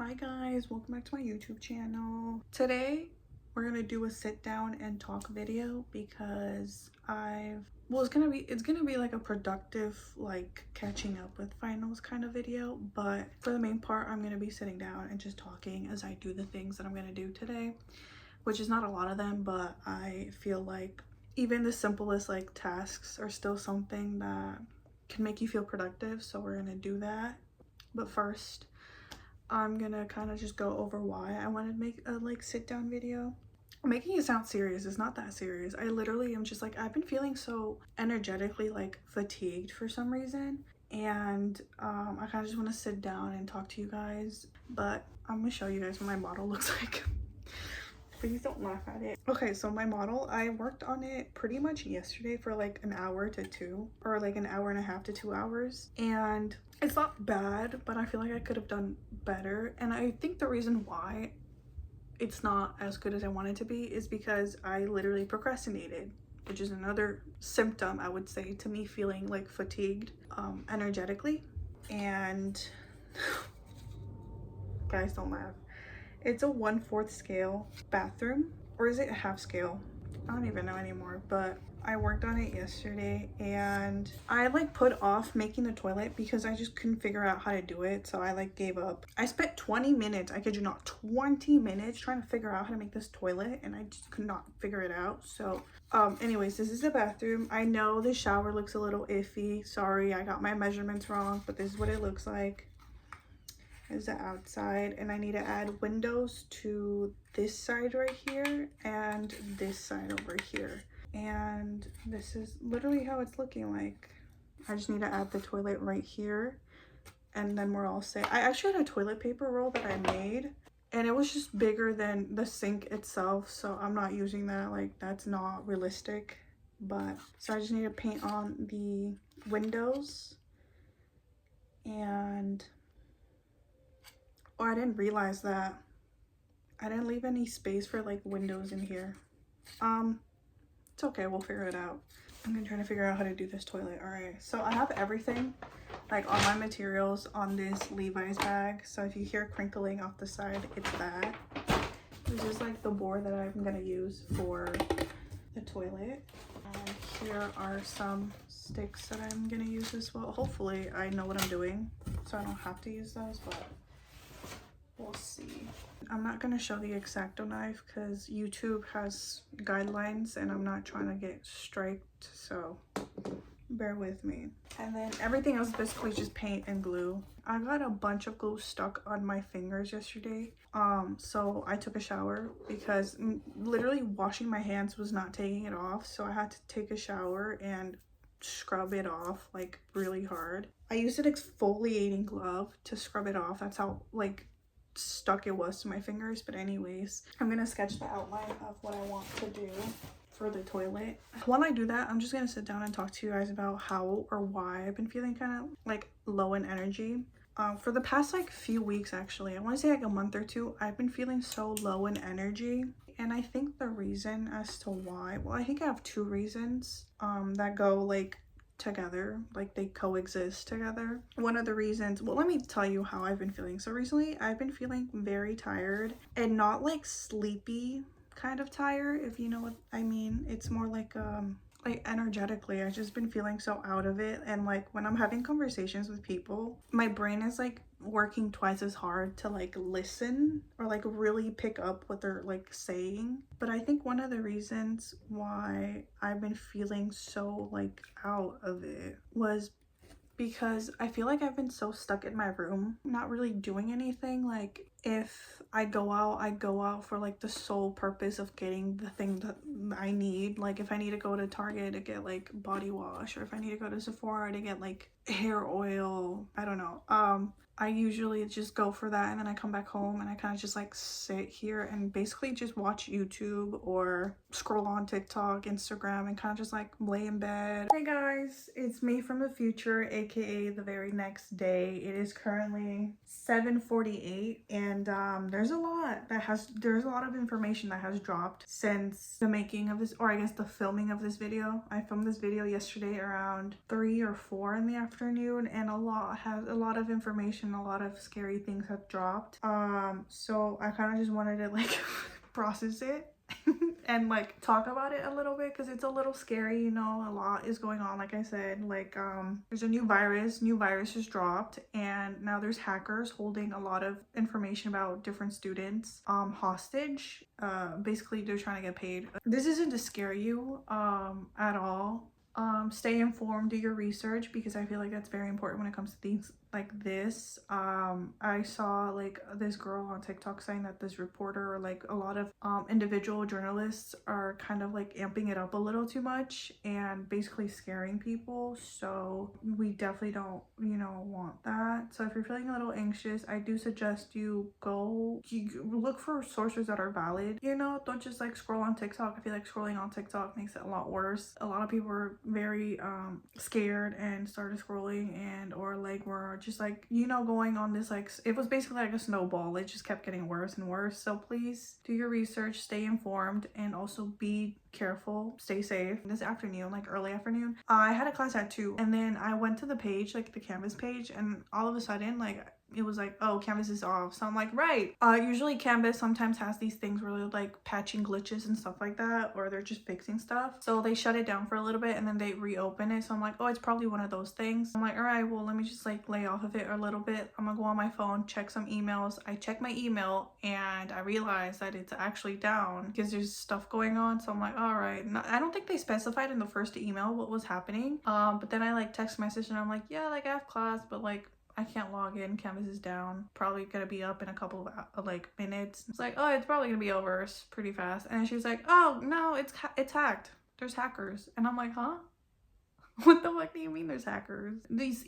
Hi guys, welcome back to my YouTube channel. Today we're gonna do a sit down and talk video because it's gonna be like a productive, like catching up with finals kind of video, but for the main part I'm gonna be sitting down and just talking as I do the things that I'm gonna do today, which is not a lot of them, but I feel like even the simplest like tasks are still something that can make you feel productive, so we're gonna do that. But first I'm gonna kind of just go over why I wanted to make a like sit down video. I'm making it sound serious. It's not that serious. I literally am just like, I've been feeling so energetically like fatigued for some reason, and I kind of just want to sit down and talk to you guys. But I'm gonna show you guys what my model looks like. Please don't laugh at it. Okay, so my model, I worked on it pretty much yesterday for like an hour to two, or like an hour and a half to 2 hours, and it's not bad, but I feel like I could have done better. And I think the reason why it's not as good as I want it to be is because I literally procrastinated, which is another symptom, I would say, to me feeling like fatigued energetically. And guys, don't laugh. It's a 1/4 scale bathroom, or is it a half scale? I don't even know anymore, but I worked on it yesterday and I like put off making the toilet because I just couldn't figure out how to do it, so I like gave up. I spent 20 minutes, I kid you not, 20 minutes trying to figure out how to make this toilet, and I just could not figure it out. So anyways, this is the bathroom. I know the shower looks a little iffy, sorry, I got my measurements wrong, but this is what it looks like. Is the outside, and I need to add windows to this side right here and this side over here, and this is literally how it's looking like. I just need to add the toilet right here, and then we're all set. I actually had a toilet paper roll that I made, and it was just bigger than the sink itself, so I'm not using that. Like, that's not realistic. But so I just need to paint on the windows, and oh, I didn't realize that I didn't leave any space for like windows in here. It's okay, we'll figure it out. I'm gonna try to figure out how to do this toilet. All right, so I have everything, like all my materials on this Levi's bag. So if you hear crinkling off the side, it's that. This is like the board that I'm gonna use for the toilet. And here are some sticks that I'm gonna use as well. Hopefully I know what I'm doing, so I don't have to use those, but we'll see. I'm not going to show the X-Acto knife because YouTube has guidelines and I'm not trying to get striked, so bear with me. And then everything else is basically just paint and glue. I got a bunch of glue stuck on my fingers yesterday, so I took a shower because literally washing my hands was not taking it off, so I had to take a shower and scrub it off like really hard. I used an exfoliating glove to scrub it off. That's how like stuck it was to my fingers. But anyways, I'm gonna sketch the outline of what I want to do for the toilet. While I do that, I'm just gonna sit down and talk to you guys about how or why I've been feeling kind of like low in energy. For the past like few weeks, actually, I want to say like a month or two, I've been feeling so low in energy. And I think the reason as to why, well, I think I have two reasons that go like together, like they coexist together. One of the reasons, well, let me tell you how I've been feeling. So recently I've been feeling very tired, and not like sleepy kind of tired, if you know what I mean. It's more like energetically I've just been feeling so out of it, and like when I'm having conversations with people, my brain is like working twice as hard to like listen or like really pick up what they're like saying. But I think one of the reasons why I've been feeling so like out of it was because I feel like I've been so stuck in my room, not really doing anything. Like if I go out for like the sole purpose of getting the thing that I need. Like if I need to go to Target to get like body wash, or if I need to go to Sephora to get like hair oil, I don't know. I usually just go for that, and then I come back home and I kind of just like sit here and basically just watch YouTube or scroll on TikTok, Instagram, and kind of just like lay in bed. Hey guys, it's me from the future, aka the very next day. It is currently 7:48, and there's a lot of information that has dropped since the making of this, or I guess the filming of this video. I filmed this video yesterday around 3 or 4 in the afternoon, and a lot of information information, a lot of scary things have dropped. So I kind of just wanted to like process it and like talk about it a little bit because it's a little scary, you know. A lot is going on, like I said. Like there's a new virus just dropped, and now there's hackers holding a lot of information about different students hostage. Basically they're trying to get paid. This isn't to scare you at all. Stay informed, do your research, because I feel like that's very important when it comes to things like this. I saw like this girl on TikTok saying that this reporter, or like a lot of individual journalists, are kind of like amping it up a little too much and basically scaring people. So we definitely don't, you know, want that. So if you're feeling a little anxious, I do suggest you look for sources that are valid, you know. Don't just like scroll on TikTok. I feel like scrolling on TikTok makes it a lot worse. A lot of people are very scared and started scrolling, and or like were just like, you know, going on this like, it was basically like a snowball. It just kept getting worse and worse. So please do your research, stay informed, and also be careful, stay safe. This afternoon, like early afternoon, I had a class at 2, and then I went to the page, like the Canvas page, and all of a sudden like it was like, oh, Canvas is off. So I'm like, right. Usually Canvas sometimes has these things where they're like patching glitches and stuff like that, or they're just fixing stuff. So they shut it down for a little bit and then they reopen it. So I'm like, oh, it's probably one of those things. I'm like, all right, well, let me just like lay off of it a little bit. I'm gonna go on my phone, check some emails. I check my email and I realized that it's actually down because there's stuff going on. So I'm like, all right. No, I don't think they specified in the first email what was happening. But then I like text my sister and I'm like, yeah, like I have class, but like I can't log in. Canvas is down. Probably gonna be up in a couple of like minutes. It's like, oh, it's probably gonna be over pretty fast. And she's like, oh no, it's hacked. There's hackers. And I'm like, huh? What the fuck do you mean there's hackers? This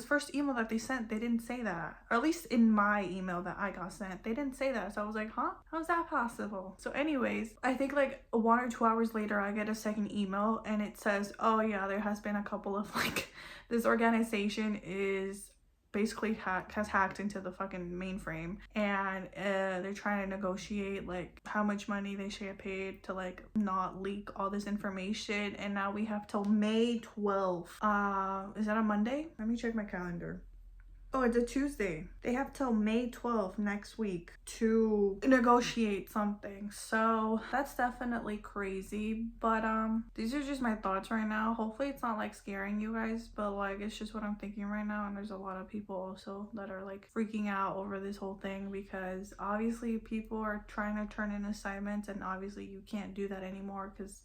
first email that they sent, they didn't say that. Or at least in my email that I got sent, they didn't say that. So I was like, huh? How's that possible? So anyways, I think like 1 or 2 hours later, I get a second email and it says, oh yeah, there has been a couple of like, this organization is basically has hacked into the fucking mainframe, and they're trying to negotiate like how much money they should get paid to like not leak all this information. And now we have till May 12th. Is that a Monday? Let me check my calendar. Oh, it's a Tuesday. They have till May 12th next week to negotiate something. So that's definitely crazy. But these are just my thoughts right now. Hopefully it's not like scaring you guys, but like it's just what I'm thinking right now. And there's a lot of people also that are like freaking out over this whole thing, because obviously people are trying to turn in assignments, and obviously you can't do that anymore because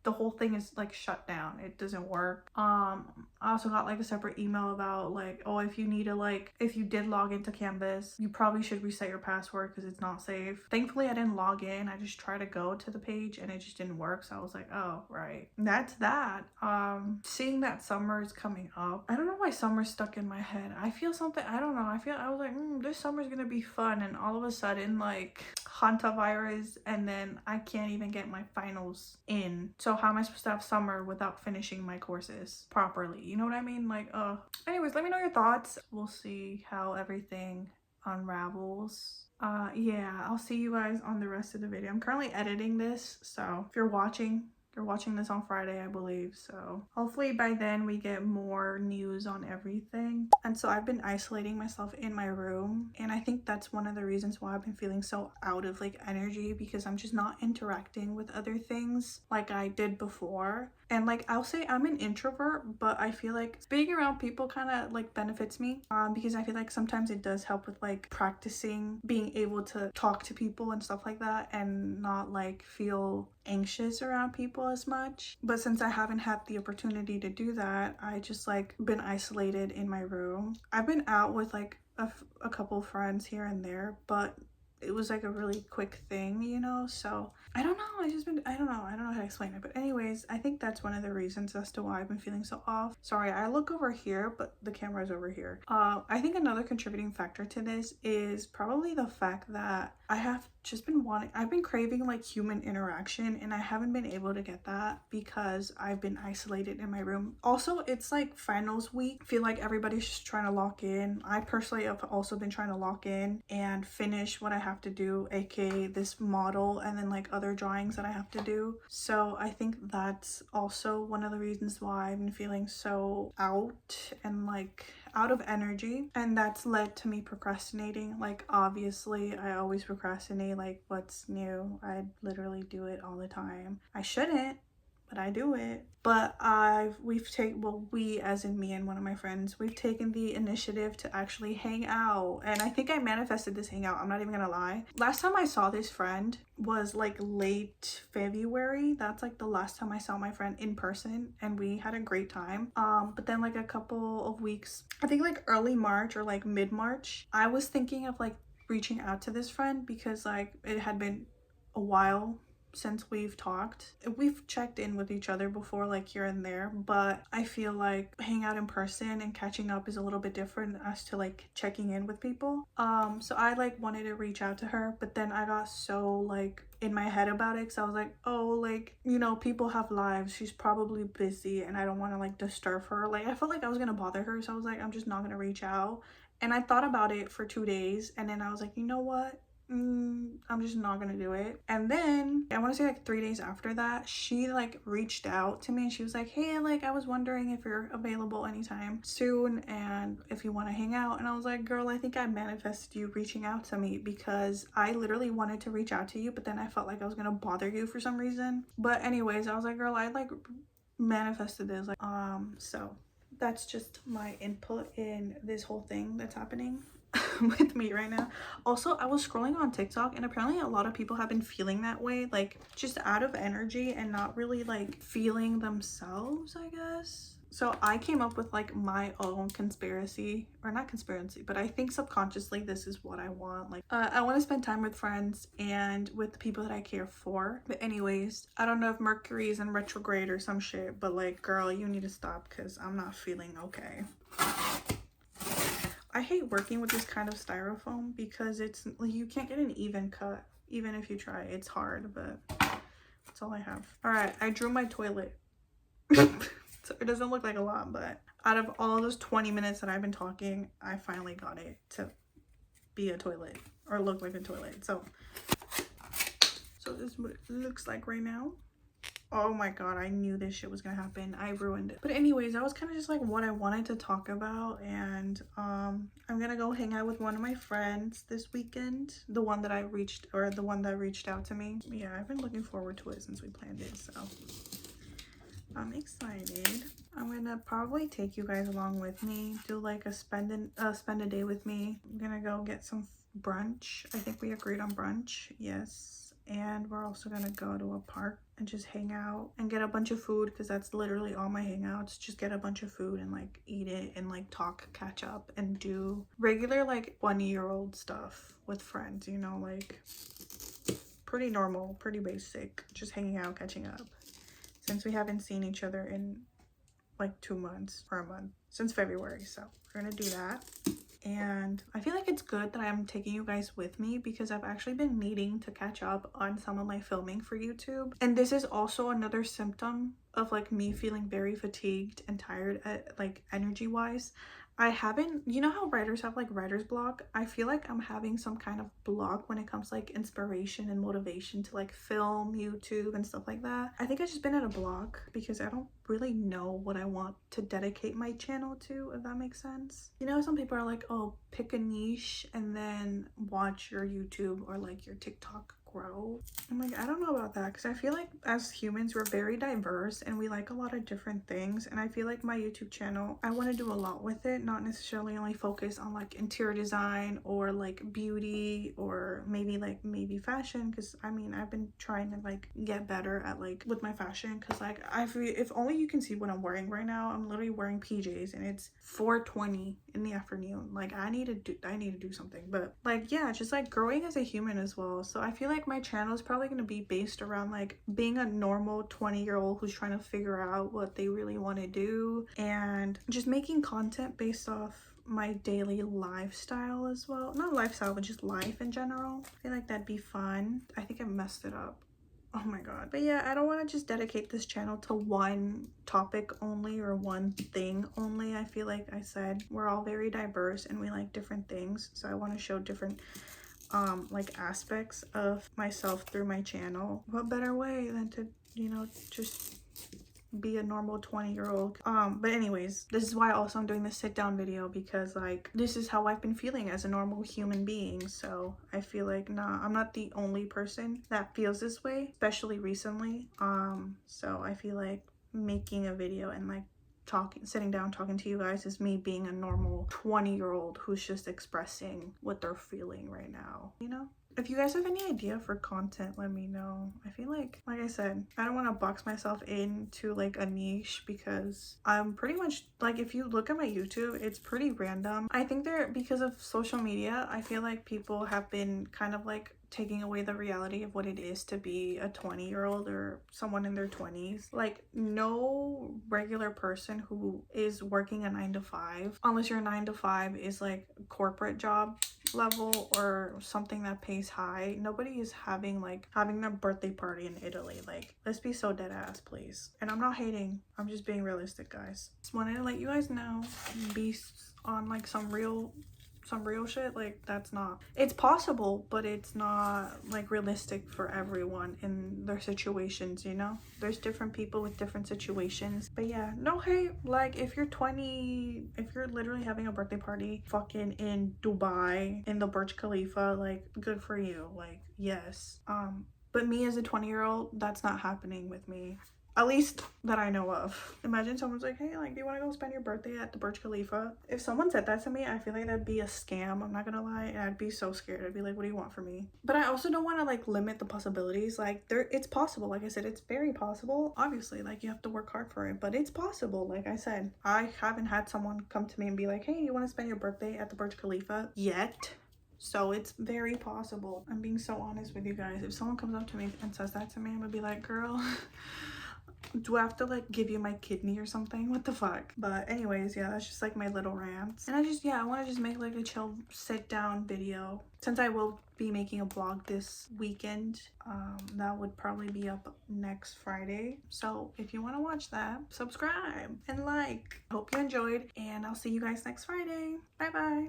the whole thing is like shut down. It doesn't work. I also got like a separate email about like, oh, if you need to like, if you did log into Canvas, you probably should reset your password because it's not safe. Thankfully I didn't log in. I just tried to go to the page and it just didn't work. So I was like, oh right, that's that. Seeing that summer is coming up, I don't know why summer's stuck in my head. I feel something, I don't know, I was like, this summer's gonna be fun, and all of a sudden like hantavirus, and then I can't even get my finals in. So how am I supposed to have summer without finishing my courses properly? You know what I mean? Like anyways, let me know your thoughts. We'll see how everything unravels. Yeah, I'll see you guys on the rest of the video. I'm currently editing this, so if you're watching this on Friday, I believe. So hopefully by then we get more news on everything. And so I've been isolating myself in my room, and I think that's one of the reasons why I've been feeling so out of like energy, because I'm just not interacting with other things like I did before. And like I'll say I'm an introvert, but I feel like being around people kind of like benefits me, because I feel like sometimes it does help with like practicing being able to talk to people and stuff like that, and not like feel anxious around people as much. But since I haven't had the opportunity to do that, I just like been isolated in my room. I've been out with like a couple friends here and there, but it was like a really quick thing, you know. So I don't know, I don't know how to explain it. But anyways, I think that's one of the reasons as to why I've been feeling so off. Sorry, I look over here, but the camera's over here. I think another contributing factor to this is probably the fact that I've been craving like human interaction, and I haven't been able to get that because I've been isolated in my room. Also, it's like finals week. I feel like everybody's just trying to lock in. I personally have also been trying to lock in and finish what I have to do, aka this model, and then like other drawings that I have to do. So I think that's also one of the reasons why I've been feeling so out and like out of energy, and that's led to me procrastinating. Like, obviously I always procrastinate. Like, what's new? I literally do it all the time. I shouldn't, but I do it. But we, as in me and one of my friends, we've taken the initiative to actually hang out. And I think I manifested this hangout, I'm not even gonna lie. Last time I saw this friend was like late February. That's like the last time I saw my friend in person, and we had a great time. But then like a couple of weeks, I think like early March or like mid-March, I was thinking of like reaching out to this friend because like it had been a while since we've talked. We've checked in with each other before, like here and there, but I feel like hanging out in person and catching up is a little bit different as to like checking in with people. So I like wanted to reach out to her, but then I got so like in my head about it because I was like, oh, like, you know, people have lives, she's probably busy and I don't want to like disturb her. Like, I felt like I was gonna bother her, so I was like, I'm just not gonna reach out. And I thought about it for 2 days, and then I was like, you know what, I'm just not gonna do it. And then I want to say like 3 days after that, she like reached out to me and she was like, hey, like I was wondering if you're available anytime soon and if you want to hang out. And I was like, girl, I think I manifested you reaching out to me because I literally wanted to reach out to you, but then I felt like I was gonna bother you for some reason. But anyways, I was like, girl, I like manifested this, like so that's just my input in this whole thing that's happening with me right now. Also, I was scrolling on TikTok and apparently a lot of people have been feeling that way, like just out of energy and not really like feeling themselves, I guess. So I came up with like my own conspiracy, or not conspiracy, but I think subconsciously this is what I want. Like I want to spend time with friends and with the people that I care for. But anyways, I don't know if Mercury is in retrograde or some shit, but like, girl, you need to stop because I'm not feeling okay. I hate working with this kind of styrofoam because it's like you can't get an even cut even if you try. It's hard, but that's all I have. All right, I drew my toilet. So it doesn't look like a lot, but out of all those 20 minutes that I've been talking, I finally got it to be a toilet or look like a toilet. So this is what it looks like right now. Oh my god, I knew this shit was gonna happen. I ruined it. But anyways, that was kind of just like what I wanted to talk about, and I'm gonna go hang out with one of my friends this weekend, the one that reached out to me. Yeah, I've been looking forward to it since we planned it, so I'm excited. I'm gonna probably take you guys along with me, do like a spend a day with me. I'm gonna go get some brunch. I think we agreed on brunch, yes. And we're also gonna go to a park and just hang out and get a bunch of food, because that's literally all my hangouts. Just get a bunch of food and like eat it and like talk, catch up, and do regular like 20-year-old stuff with friends, you know, like pretty normal, pretty basic, just hanging out, catching up, since we haven't seen each other in like 2 months or a month, since February. So we're gonna do that. And I feel like it's good that I'm taking you guys with me because I've actually been needing to catch up on some of my filming for YouTube. And this is also another symptom of like me feeling very fatigued and tired at like energy wise. I haven't, you know how writers have like writer's block? I feel like I'm having some kind of block when it comes to like inspiration and motivation to like film, YouTube, and stuff like that. I think I've just been at a block because I don't really know what I want to dedicate my channel to, if that makes sense. You know, some people are like, oh, pick a niche and then watch your YouTube or like your TikTok grow. I'm like, I don't know about that, because I feel like as humans we're very diverse and we like a lot of different things, and I feel like my YouTube channel, I want to do a lot with it, not necessarily only focus on like interior design or like beauty or maybe fashion, because I mean I've been trying to like get better at like with my fashion, because like if only you can see what I'm wearing right now. I'm literally wearing PJs and it's 4:20 in the afternoon. Like I need to do something. But like, yeah, just like growing as a human as well. So I feel like my channel is probably going to be based around like being a normal 20-year-old who's trying to figure out what they really want to do, and just making content based off my daily lifestyle as well. Not lifestyle, but just life in general. I feel like that'd be fun. I think I messed it up. Oh my god. But yeah, I don't want to just dedicate this channel to one topic only or one thing only. I feel like I said we're all very diverse and we like different things, so I want to show different like aspects of myself through my channel. What better way than to, you know, just be a normal 20-year-old. But anyways, this is why also I'm doing this sit down video, because like this is how I've been feeling as a normal human being. So I feel like, nah, I'm not the only person that feels this way, especially recently. So I feel like making a video and like sitting down talking to you guys is me being a normal 20-year-old who's just expressing what they're feeling right now, you know? If you guys have any idea for content, let me know. I feel like I said, I don't want to box myself into like a niche, because I'm pretty much like, if you look at my YouTube, it's pretty random. I think because of social media, I feel like people have been kind of like taking away the reality of what it is to be a 20-year-old or someone in their 20s. Like, no regular person who is working a 9 to 5, unless your 9 to 5 is like a corporate job level or something that pays high, nobody is having their birthday party in Italy. Like, let's be so dead ass, please. And I'm not hating, I'm just being realistic, guys. Just wanted to let you guys know, be on like some real shit. Like, it's possible, but it's not like realistic for everyone in their situations, you know? There's different people with different situations. But yeah, no hate. Like, if you're 20, if you're literally having a birthday party fucking in Dubai in the Burj Khalifa, like, good for you. Like, yes. But me as a 20-year-old, that's not happening with me. At least that I know of. Imagine someone's like, hey, like, do you want to go spend your birthday at the Burj Khalifa? If someone said that to me, I feel like that'd be a scam. I'm not gonna lie. And I'd be so scared. I'd be like, what do you want from me? But I also don't want to like limit the possibilities. Like, it's possible. Like I said, it's very possible. Obviously, like, you have to work hard for it, but it's possible. Like I said, I haven't had someone come to me and be like, hey, you want to spend your birthday at the Burj Khalifa yet? So it's very possible. I'm being so honest with you guys. If someone comes up to me and says that to me, I'm gonna be like, girl, do I have to like give you my kidney or something? What the fuck? But anyways, yeah, that's just like my little rants. And I want to just make like a chill sit down video. Since I will be making a vlog this weekend, that would probably be up next Friday. So if you want to watch that, subscribe and like. Hope you enjoyed, and I'll see you guys next Friday. Bye bye.